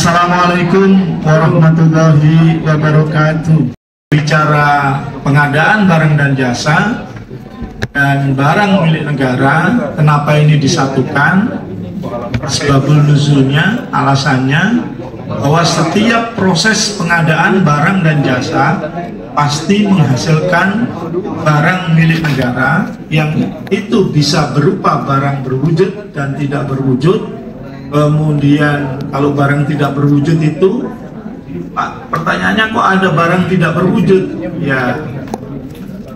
Assalamualaikum warahmatullahi wabarakatuh. Bicara pengadaan barang dan jasa dan barang milik negara, kenapa ini disatukan? Sebabul nuzulnya, alasannya bahwa setiap proses pengadaan barang dan jasa pasti menghasilkan barang milik negara yang itu bisa berupa barang berwujud dan tidak berwujud. Kemudian kalau barang tidak berwujud itu, Pak, pertanyaannya kok ada barang tidak berwujud? Ya,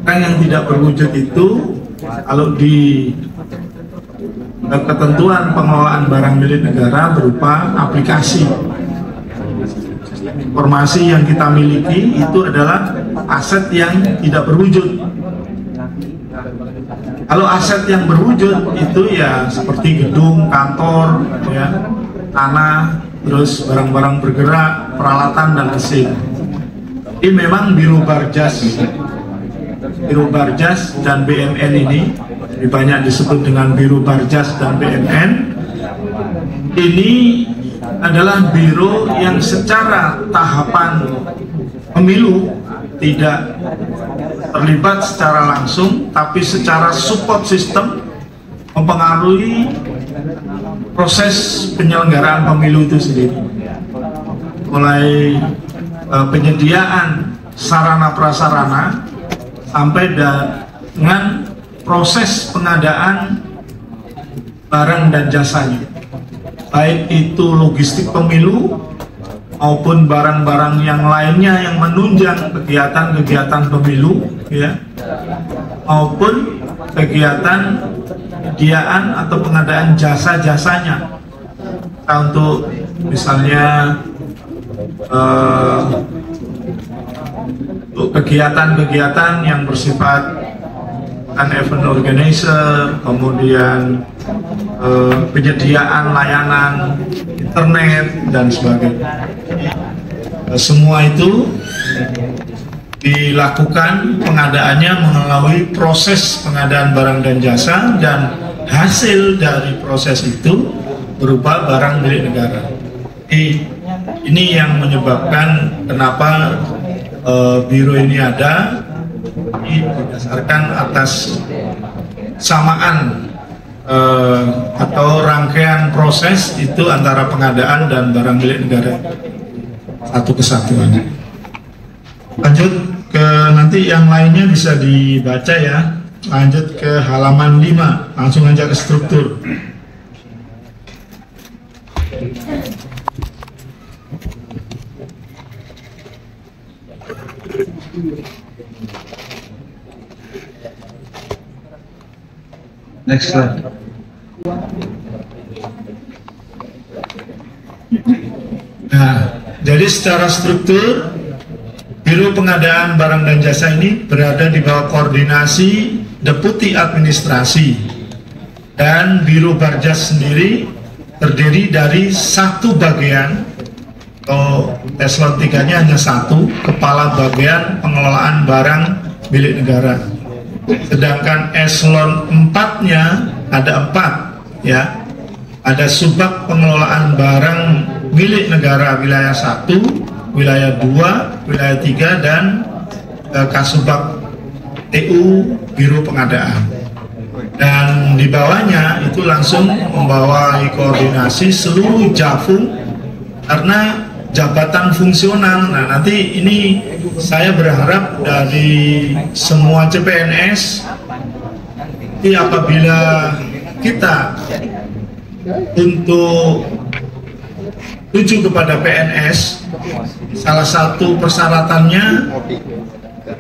barang yang tidak berwujud itu kalau di ketentuan pengelolaan barang milik negara berupa aplikasi. Informasi yang kita miliki itu adalah aset yang tidak berwujud. Kalau aset yang berwujud itu ya seperti gedung, kantor, ya, tanah, terus barang-barang bergerak, peralatan dan mesin. Ini memang Biro Barjas dan BMN ini banyak disebut dengan Biro Barjas dan BMN. Ini adalah biro yang secara tahapan pemilu tidak terlibat secara langsung, tapi secara support system mempengaruhi proses penyelenggaraan pemilu itu sendiri. Mulai penyediaan sarana prasarana sampai dengan proses pengadaan barang dan jasanya, baik itu logistik pemilu maupun barang-barang yang lainnya yang menunjang kegiatan-kegiatan pemilu, ya, maupun kegiatan penyediaan atau pengadaan jasa-jasanya. Untuk misalnya untuk kegiatan-kegiatan yang bersifat event organizer, kemudian penyediaan layanan internet dan sebagainya. Semua itu dilakukan pengadaannya melalui proses pengadaan barang dan jasa, dan hasil dari proses itu berupa barang milik negara. Ini yang menyebabkan kenapa biro ini ada, berdasarkan atas samaan atau rangkaian proses itu antara pengadaan dan barang milik negara, satu kesatuan. Lanjut ke nanti yang lainnya bisa dibaca ya. Lanjut ke halaman 5, langsung aja ke struktur. Next slide. Nah, jadi secara struktur Biro Pengadaan Barang dan Jasa ini berada di bawah koordinasi Deputi Administrasi, dan Biro Barjas sendiri terdiri dari satu bagian, atau eselon 3-nya hanya satu, Kepala Bagian Pengelolaan Barang milik negara. Sedangkan eselon 4-nya ada 4, ya. Ada Subbag Pengelolaan Barang milik negara wilayah 1, wilayah 2, wilayah 3, dan Kasubag TU Biro Pengadaan. Dan di bawahnya itu langsung membawahi koordinasi seluruh Jafung karena jabatan fungsional. Nah, nanti ini saya berharap dari semua CPNS, apabila kita untuk tuju kepada PNS, salah satu persyaratannya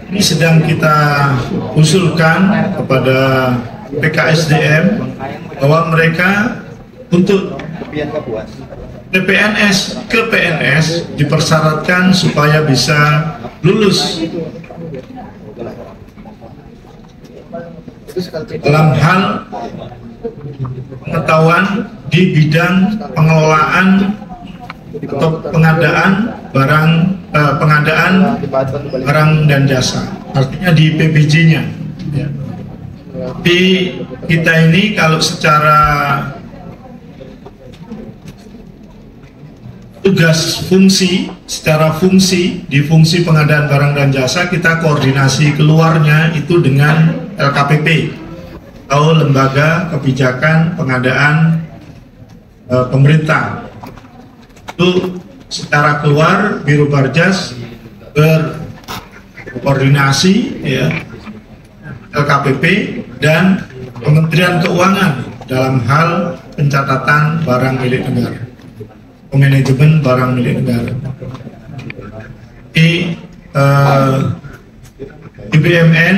ini sedang kita usulkan kepada PKSDM bahwa mereka untuk PNS ke PNS dipersyaratkan supaya bisa lulus dalam hal pengetahuan di bidang pengelolaan atau pengadaan barang dan jasa, artinya di PBJ-nya. Di kita ini kalau secara tugas fungsi, secara fungsi, di fungsi pengadaan barang dan jasa kita koordinasi keluarnya itu dengan LKPP atau Lembaga Kebijakan Pengadaan Pemerintah. Itu secara keluar Biro Barjas berkoordinasi ya LKPP dan Kementerian Keuangan dalam hal pencatatan barang milik negara, manajemen barang milik negara. Di BUMN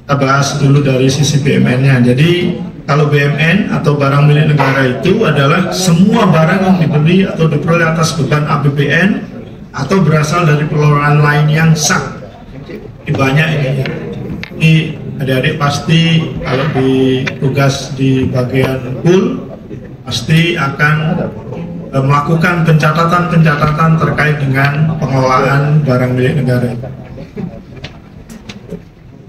kita bahas dulu dari sisi BUMN-nya. Jadi kalau BUMN atau barang milik negara itu adalah semua barang yang dibeli atau diperoleh atas beban APBN atau berasal dari pengelolaan lain yang sah. Ini banyak ini. Ini adik-adik pasti kalau tugas di bagian pool pasti akan melakukan pencatatan-pencatatan terkait dengan pengelolaan barang milik negara.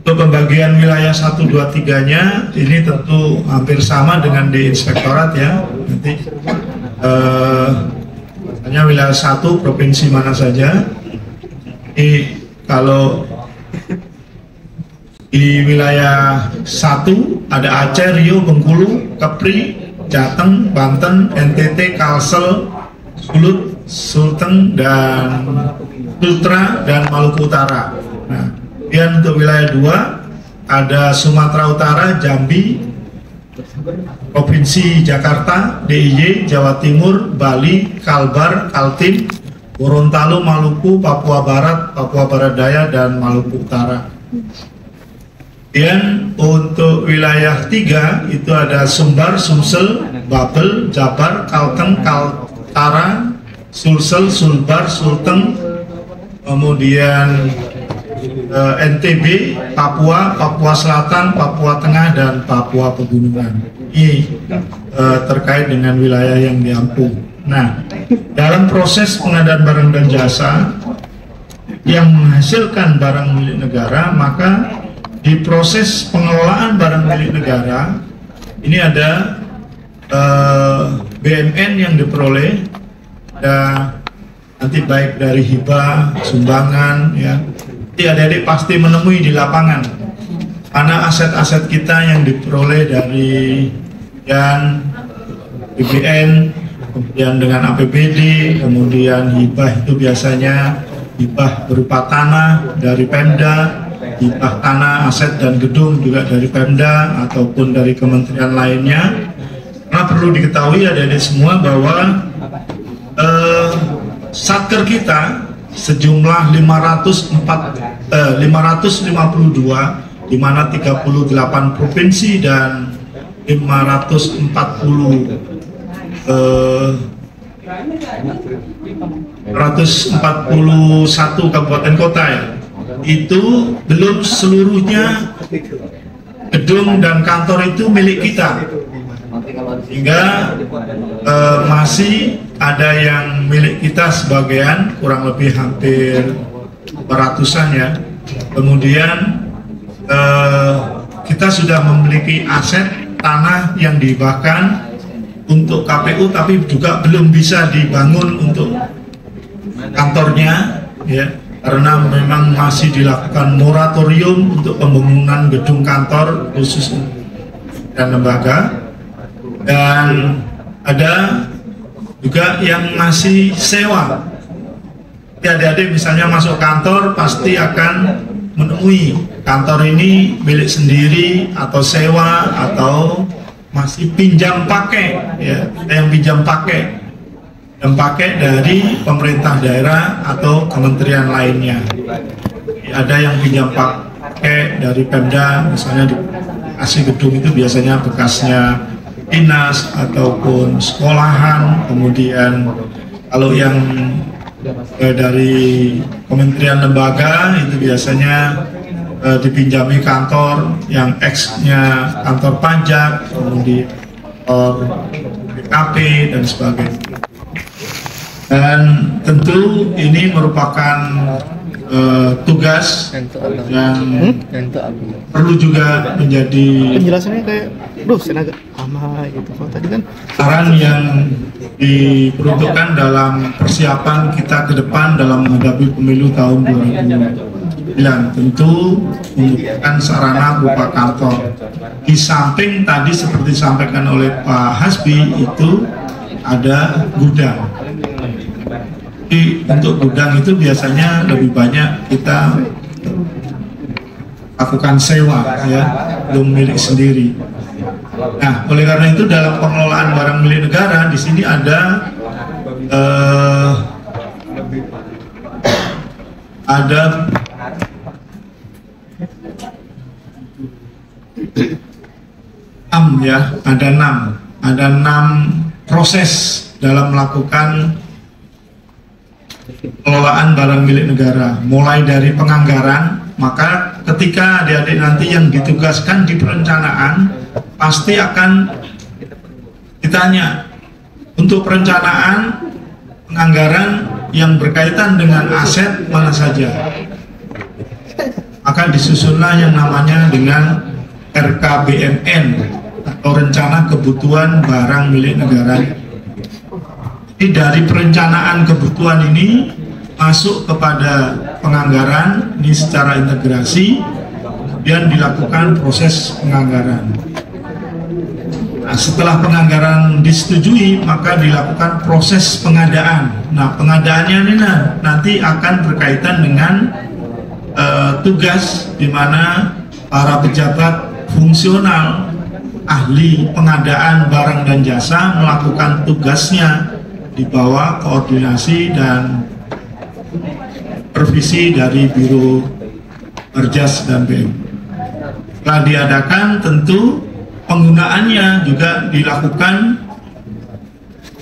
Untuk pembagian wilayah 1, 2, 3-nya ini tentu hampir sama dengan di inspektorat ya. Nanti hanya wilayah 1 provinsi mana saja. Ini kalau di wilayah 1 ada Aceh, Riau, Bengkulu, Kepri, Jateng, Banten, NTT, Kalsel, Sulut, Sulteng, dan Sultra, dan Maluku Utara. Nah, kemudian untuk wilayah 2 ada Sumatera Utara, Jambi, Provinsi Jakarta, DIY, Jawa Timur, Bali, Kalbar, Kaltim, Gorontalo, Maluku, Papua Barat, Papua Barat Daya, dan Maluku Utara. Kemudian untuk wilayah 3 itu ada Sumbar, Sumsel, Babel, Jabar, Kalteng, Kaltara, Sulsel, Sulbar, Sulteng, kemudian NTB, Papua, Papua Selatan, Papua Tengah, dan Papua Pegunungan. Ini terkait dengan wilayah yang diampu. Nah, dalam proses pengadaan barang dan jasa yang menghasilkan barang milik negara, maka di proses pengelolaan barang milik negara ini ada BUMN yang diperoleh, nanti baik dari hibah, sumbangan, ya. Nanti adik-adik pasti menemui di lapangan mana aset-aset kita yang diperoleh dari yang BBN, kemudian dengan APBD, kemudian hibah itu biasanya hibah berupa tanah dari Pemda, hibah tanah, aset dan gedung juga dari Pemda ataupun dari kementerian lainnya. Karena perlu diketahui adik-adik semua bahwa satker kita sejumlah 552, di mana 38 provinsi dan 141 kabupaten kota ya. Itu belum seluruhnya gedung dan kantor itu milik kita, hingga masih ada yang milik kita sebagian, kurang lebih hampir ratusan ya. Kemudian kita sudah memiliki aset tanah yang dihibahkan untuk KPU tapi juga belum bisa dibangun untuk kantornya ya, karena memang masih dilakukan moratorium untuk pembangunan gedung kantor khusus dan lembaga. Dan ada juga yang masih sewa. Adik-adik misalnya masuk kantor pasti akan menemui kantor ini milik sendiri atau sewa atau masih pinjam pakai ya, yang pinjam pakai dari pemerintah daerah atau kementerian lainnya. Ada yang pinjam pakai dari Pemda, misalnya dikasih gedung itu biasanya bekasnya dinas ataupun sekolahan. Kemudian kalau yang dari kementerian lembaga itu biasanya dipinjami kantor yang X-nya kantor pajak, kemudian BKP dan sebagainya. Dan tentu ini merupakan tugas yang perlu juga menjadi penjelasannya kayak saya agak lama gitu kalau tadi kan saran yang diperuntukkan dalam persiapan kita ke depan dalam menghadapi pemilu tahun 2009. Tentu membutuhkan sarana berupa kantor. Di samping tadi seperti disampaikan oleh Pak Hasbi itu ada gudang. Jadi untuk gudang itu biasanya lebih banyak kita lakukan sewa, ya, belum milik sendiri. Nah, oleh karena itu dalam pengelolaan barang milik negara di sini ada enam proses dalam melakukan pengelolaan barang milik negara, mulai dari penganggaran. Maka ketika adik-adik nanti yang ditugaskan di perencanaan pasti akan ditanya untuk perencanaan penganggaran yang berkaitan dengan aset mana saja, maka disusunlah yang namanya dengan RKBMN atau Rencana Kebutuhan Barang Milik Negara. Jadi dari perencanaan kebutuhan ini masuk kepada penganggaran ini secara integrasi, kemudian dilakukan proses penganggaran. Nah, setelah penganggaran disetujui, maka dilakukan proses pengadaan. Nah, pengadaannya ini nanti akan berkaitan dengan tugas di mana para pejabat fungsional ahli pengadaan barang dan jasa melakukan tugasnya di bawah koordinasi dan supervisi dari Biro Perjas dan BM. Setelah diadakan, tentu penggunaannya juga dilakukan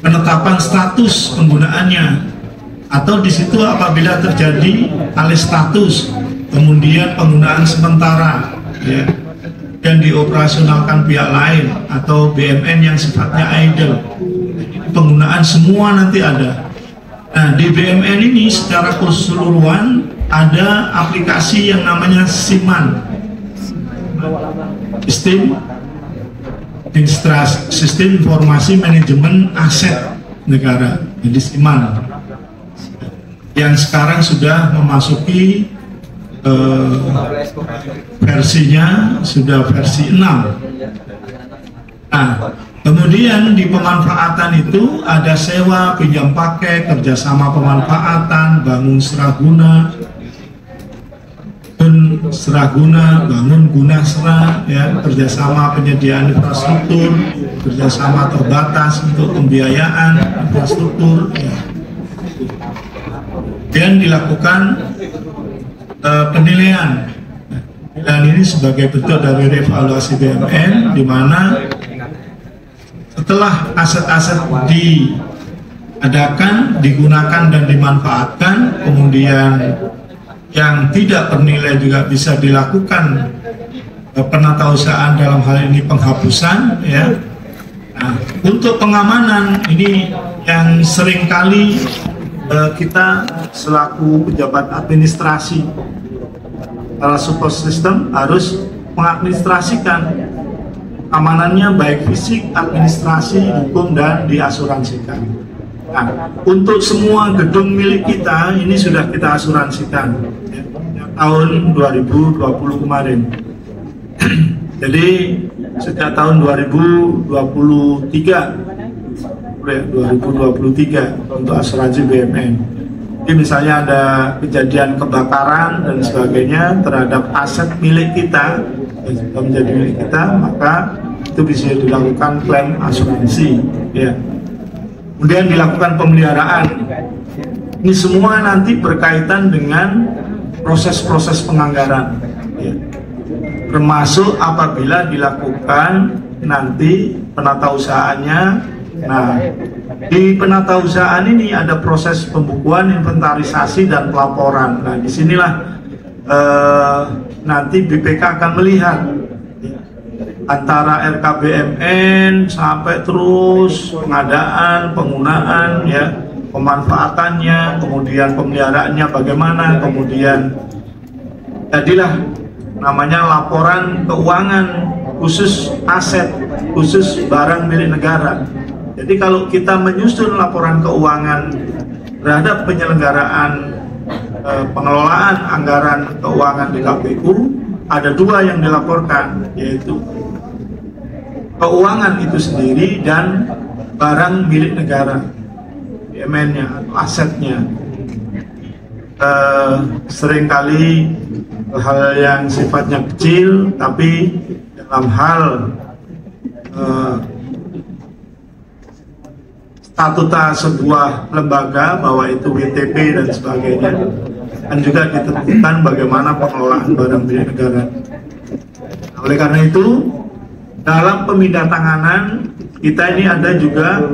penetapan status penggunaannya, atau di situ apabila terjadi alih status, kemudian penggunaan sementara, ya, dan dioperasionalkan pihak lain atau BMN yang sifatnya idle. Penggunaan semua nanti ada. Nah, di BMN ini secara keseluruhan ada aplikasi yang namanya SIMAN, Sistem Informasi Manajemen Aset Negara, jadi SIMAN, yang sekarang sudah memasuki versinya sudah versi 6. Nah, kemudian di pemanfaatan itu ada sewa, pinjam pakai, kerjasama pemanfaatan, bangun seraguna, bangun guna sera, ya, kerjasama penyediaan infrastruktur, kerjasama terbatas untuk pembiayaan infrastruktur, ya. Dan dilakukan penilaian, dan ini sebagai bentuk dari revaluasi BMN, di mana setelah aset-aset diadakan, digunakan dan dimanfaatkan, kemudian yang tidak bernilai juga bisa dilakukan penatausahaan, dalam hal ini penghapusan, ya. Nah, untuk pengamanan ini yang seringkali kita selaku pejabat administrasi para support system harus mengadministrasikan amanannya, baik fisik, administrasi, hukum, dan diasuransikan. Nah, untuk semua gedung milik kita ini sudah kita asuransikan, ya, tahun 2020 kemarin. Jadi sejak tahun 2023 untuk asuransi BMN. Jadi misalnya ada kejadian kebakaran dan sebagainya terhadap aset milik kita yang sudah menjadi milik kita, maka itu bisa dilakukan klaim asuransi, ya. Kemudian dilakukan pemeliharaan. Ini semua nanti berkaitan dengan proses-proses penganggaran, ya. Termasuk apabila dilakukan nanti penatausahaannya. Nah, di penatausahaan ini ada proses pembukuan, inventarisasi, dan pelaporan. Nah, disinilah nanti BPK akan melihat antara RKBMN sampai terus pengadaan, penggunaan, ya, pemanfaatannya, kemudian pemeliharaannya bagaimana, kemudian jadilah namanya laporan keuangan khusus aset, khusus barang milik negara. Jadi kalau kita menyusun laporan keuangan terhadap penyelenggaraan pengelolaan anggaran keuangan di KPU, ada dua yang dilaporkan, yaitu keuangan itu sendiri dan barang milik negara, BUMN-nya, asetnya. Seringkali hal yang sifatnya kecil, tapi dalam hal statuta sebuah lembaga, bahwa itu WTP dan sebagainya, dan juga ditentukan bagaimana pengelolaan barang milik negara. Nah, oleh karena itu, dalam pemindah tanganan kita ini ada juga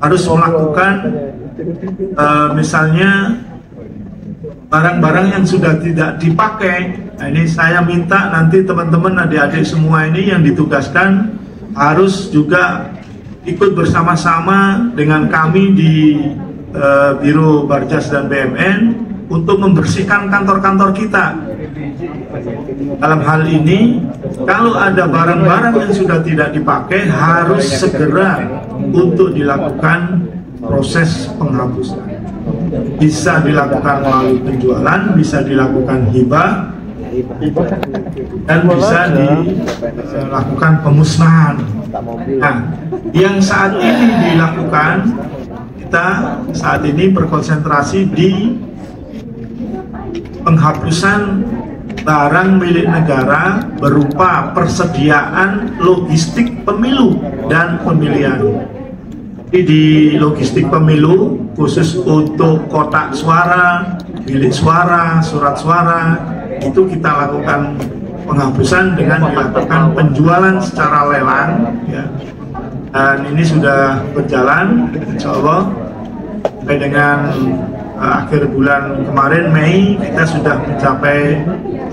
harus melakukan misalnya barang-barang yang sudah tidak dipakai. Nah, ini saya minta nanti teman-teman adik-adik semua ini yang ditugaskan harus juga ikut bersama-sama dengan kami di Biro Barjas dan BUMN untuk membersihkan kantor-kantor kita. Dalam hal ini, kalau ada barang-barang yang sudah tidak dipakai, harus segera untuk dilakukan proses penghapusan. Bisa dilakukan melalui penjualan, bisa dilakukan hibah, dan bisa dilakukan pemusnahan. Nah, yang saat ini dilakukan, kita saat ini berkonsentrasi di penghapusan barang milik negara berupa persediaan logistik pemilu dan pemilihan. Jadi di logistik pemilu khusus untuk kotak suara, bilik suara, surat suara, itu kita lakukan penghapusan dengan dilakukan penjualan secara lelang, ya. Dan ini sudah berjalan, insya Allah sampai dengan akhir bulan kemarin Mei kita sudah mencapai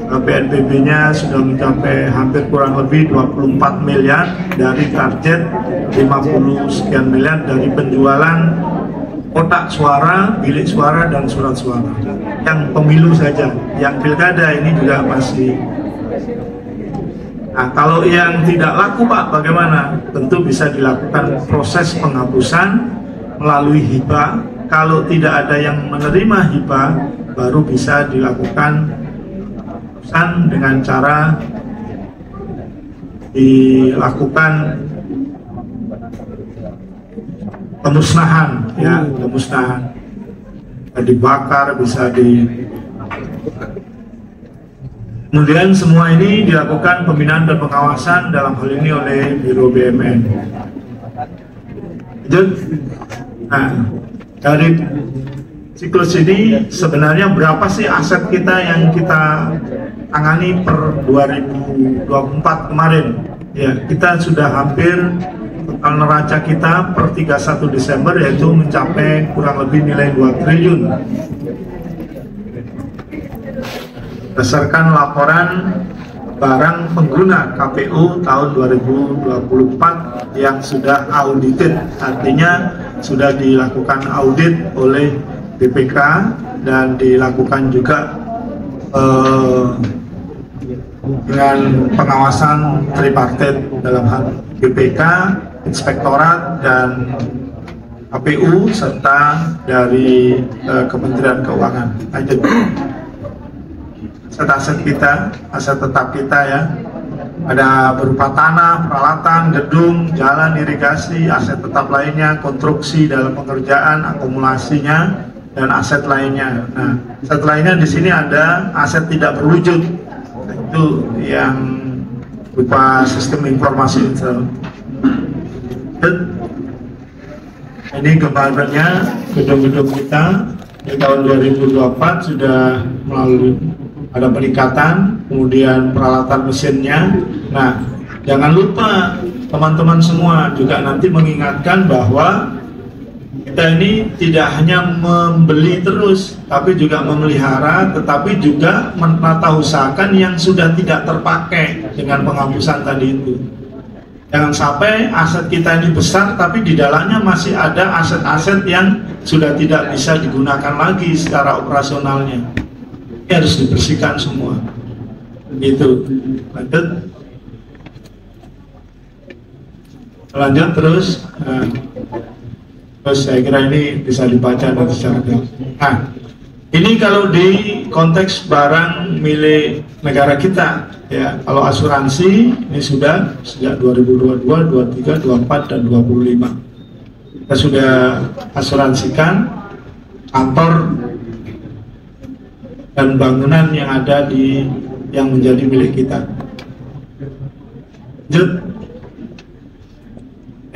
PNBP-nya sudah mencapai hampir kurang lebih 24 miliar dari target 50 sekian miliar dari penjualan kotak suara, bilik suara, dan surat suara. Yang pemilu saja, yang pilkada ini juga masih. Nah, kalau yang tidak laku Pak, bagaimana? Tentu bisa dilakukan proses penghapusan melalui hibah. Kalau tidak ada yang menerima hibah, baru bisa dilakukan penghapusan dengan cara dilakukan pemusnahan, ya, pemusnahan. Bisa dibakar, bisa di. Kemudian semua ini dilakukan pembinaan dan pengawasan dalam hal ini oleh Biro BUMN. Nah, dari siklus ini sebenarnya berapa sih aset kita yang kita tangani per 2024 kemarin? Ya, kita sudah hampir total neraca kita per 31 Desember yaitu mencapai kurang lebih nilai 2 triliun. Berdasarkan laporan barang pengguna KPU tahun 2024 yang sudah audited, artinya sudah dilakukan audit oleh BPK dan dilakukan juga dengan pengawasan tripartit dalam hal BPK, Inspektorat, dan KPU serta dari Kementerian Keuangan. Lanjut. Aset-aset kita, aset tetap kita ya, ada berupa tanah, peralatan, gedung, jalan, irigasi, aset tetap lainnya, konstruksi dalam pengerjaan, akumulasinya, dan aset lainnya. Nah, aset lainnya di sini ada aset tidak berwujud, itu yang berupa sistem informasi Intel. Ini gambarannya gedung-gedung kita di tahun 2024 sudah melalui ada peningkatan, kemudian peralatan mesinnya. Nah, jangan lupa teman-teman semua juga nanti mengingatkan bahwa kita ini tidak hanya membeli terus, tapi juga memelihara, tetapi juga menata usahakan yang sudah tidak terpakai dengan penghapusan tadi itu. Jangan sampai aset kita ini besar tapi di dalamnya masih ada aset-aset yang sudah tidak bisa digunakan lagi secara operasionalnya. Ini harus dibersihkan semua. Gitu. Lanjut terus. Terus saya kira ini bisa dibaca dan secara gampang. Nah, ini kalau di konteks barang milik negara kita, ya. Kalau asuransi ini sudah sejak 2022, 23, 24 dan 25. Kita sudah asuransikan kantor dan bangunan yang ada yang menjadi milik kita. Lanjut.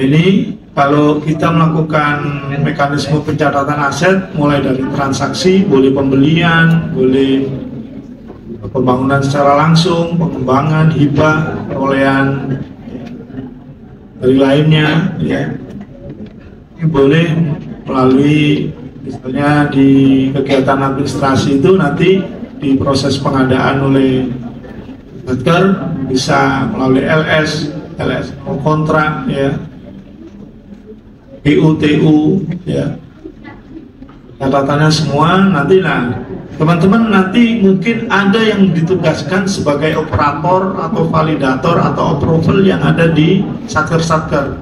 Ini kalau kita melakukan mekanisme pencatatan aset mulai dari transaksi, boleh pembelian, boleh pembangunan secara langsung, pengembangan, hibah, perolehan dari lainnya, ya. Ini boleh melalui misalnya di kegiatan administrasi itu nanti di proses pengadaan oleh Satker bisa melalui LS kontrak, ya. PUTU, ya, catatannya semua nanti. Nah, teman-teman nanti mungkin ada yang ditugaskan sebagai operator atau validator atau approval yang ada di satker-satker,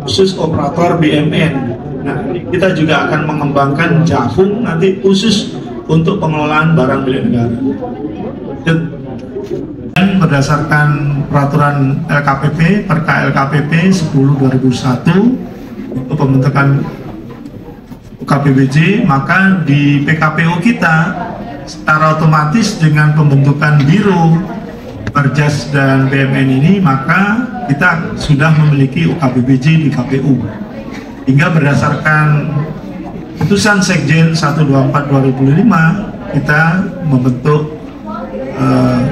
khusus operator BMN. Nah, kita juga akan mengembangkan Jafung nanti khusus untuk pengelolaan barang milik negara. Dan berdasarkan peraturan LKPP, Perka LKPP 10/2001 untuk pembentukan UKPBJ, maka di PKPU kita secara otomatis dengan pembentukan Biro Perjas dan BMN ini, maka kita sudah memiliki UKPBJ di KPU. Hingga berdasarkan putusan Sekjen 124/2005 kita membentuk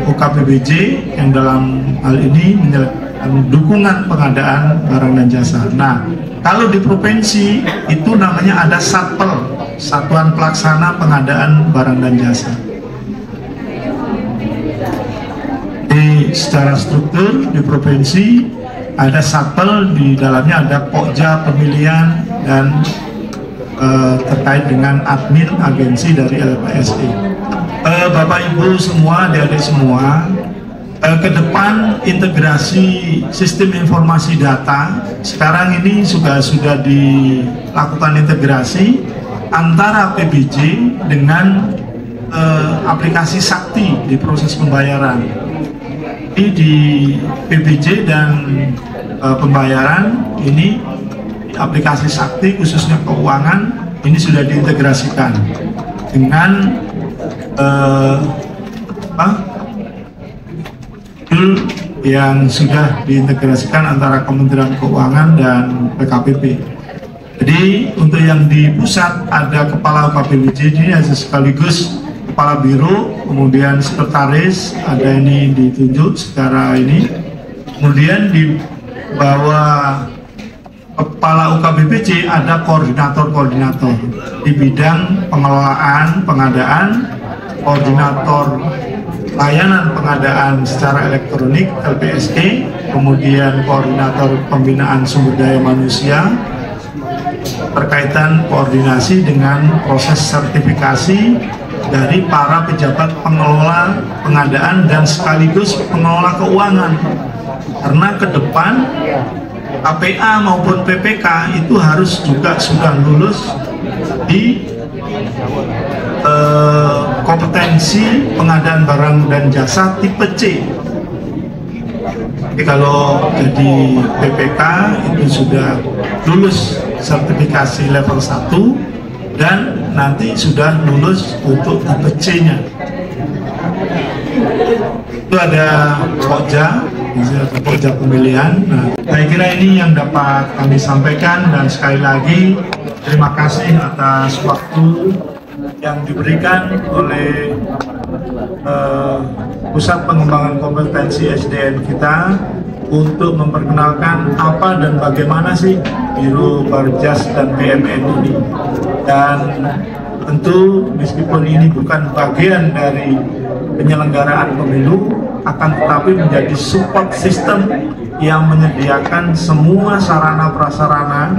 UKPBJ yang dalam hal ini menyelesaikan dukungan pengadaan barang dan jasa. Nah, kalau di provinsi itu namanya ada Satpel, Satuan Pelaksana Pengadaan Barang dan Jasa. Secara struktur di provinsi ada Satpel, di dalamnya ada Pokja pemilihan dan terkait dengan admin agensi dari LPSI. Bapak Ibu semua, adik-adik semua, ke depan integrasi sistem informasi data sekarang ini sudah dilakukan integrasi antara PBJ dengan aplikasi Sakti di proses pembayaran. Jadi di PBJ dan pembayaran ini aplikasi Sakti khususnya keuangan ini sudah diintegrasikan dengan yang sudah diintegrasikan antara Kementerian Keuangan dan PKPP. Jadi untuk yang di pusat ada kepala UKPBJ ini sekaligus kepala biro, kemudian sekretaris, ada ini ditunjuk secara ini. Kemudian di bawah kepala UKPBJ ada koordinator-koordinator di bidang pengelolaan, pengadaan, koordinator layanan pengadaan secara elektronik LPSE, kemudian koordinator pembinaan sumber daya manusia berkaitan koordinasi dengan proses sertifikasi dari para pejabat pengelola pengadaan dan sekaligus pengelola keuangan, karena ke depan KPA maupun PPK itu harus juga sudah lulus di kompetensi pengadaan barang dan jasa tipe C. Jadi kalau jadi PPK itu sudah lulus sertifikasi level 1 dan nanti sudah lulus untuk tipe C-nya. Itu ada Pokja pemilihan. Nah, saya kira ini yang dapat kami sampaikan, dan sekali lagi terima kasih atas waktu yang diberikan oleh Pusat Pengembangan Kompetensi SDM kita untuk memperkenalkan apa dan bagaimana sih Biro Perjas dan BMN ini. Dan tentu meskipun ini bukan bagian dari penyelenggaraan pemilu, akan tetapi menjadi support system yang menyediakan semua sarana prasarana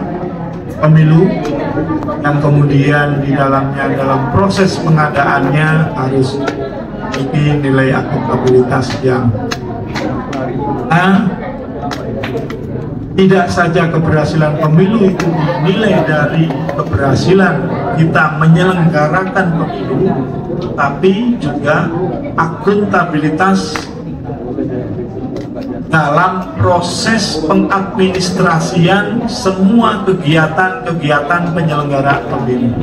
pemilu yang kemudian di dalamnya dalam proses pengadaannya harus memiliki nilai akuntabilitas yang tidak saja keberhasilan pemilu itu dinilai dari keberhasilan kita menyelenggarakan pemilu, tapi juga akuntabilitas dalam proses pengadministrasian semua kegiatan-kegiatan penyelenggaraan pemilu.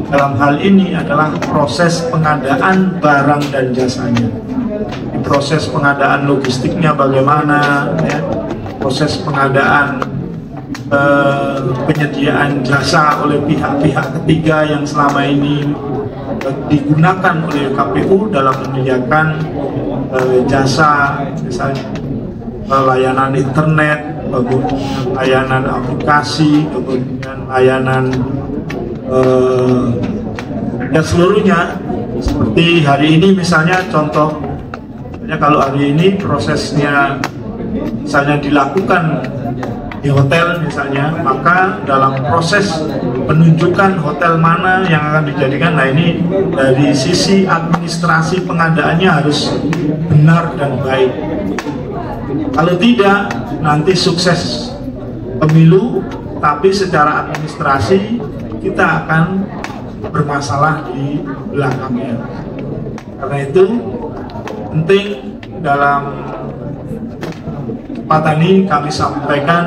Dalam hal ini adalah proses pengadaan barang dan jasanya. Di proses pengadaan logistiknya bagaimana, ya, proses pengadaan penyediaan jasa oleh pihak-pihak ketiga yang selama ini digunakan oleh KPU dalam menyediakan jasa, misalnya layanan internet, kemudian layanan aplikasi, kemudian layanan dan seluruhnya. Seperti hari ini misalnya contoh, kalau hari ini prosesnya misalnya dilakukan di hotel misalnya, maka dalam proses penunjukan hotel mana yang akan dijadikan, nah ini dari sisi administrasi pengadaannya harus benar dan baik. Kalau tidak, nanti sukses pemilu, tapi secara administrasi kita akan bermasalah di belakangnya. Karena itu penting dalam kesempatan ini kami sampaikan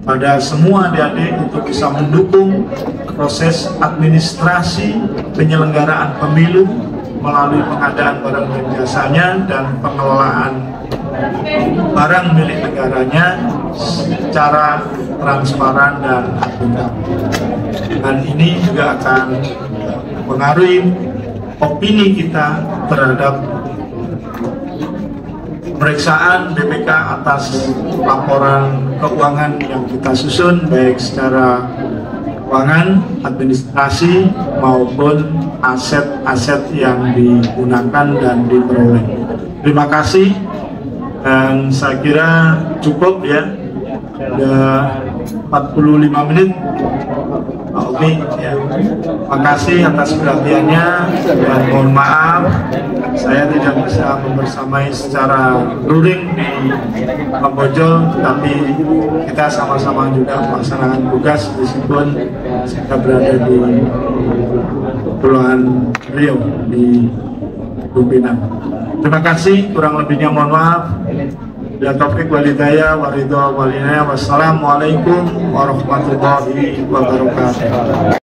pada semua adik-adik untuk bisa mendukung proses administrasi penyelenggaraan pemilu melalui pengadaan barang dan jasanya dan pengelolaan barang milik negaranya secara transparan dan akuntabel. Dan ini juga akan mempengaruhi opini kita terhadap pemeriksaan BPK atas laporan keuangan yang kita susun, baik secara keuangan, administrasi maupun aset-aset yang digunakan dan diperoleh. Terima kasih, dan saya kira cukup ya, sudah 45 menit. Oke, ya. Terima kasih atas perhatiannya dan mohon maaf saya tidak bisa membersamai secara luring di Kamboja, tapi kita sama-sama juga melaksanakan tugas meskipun kita berada di Kepulauan Riau di Pimpinan. Terima kasih, kurang lebihnya mohon maaf. Ya taufik walhidayah waridho walinaya. Wassalamualaikum warahmatullahi wabarakatuh.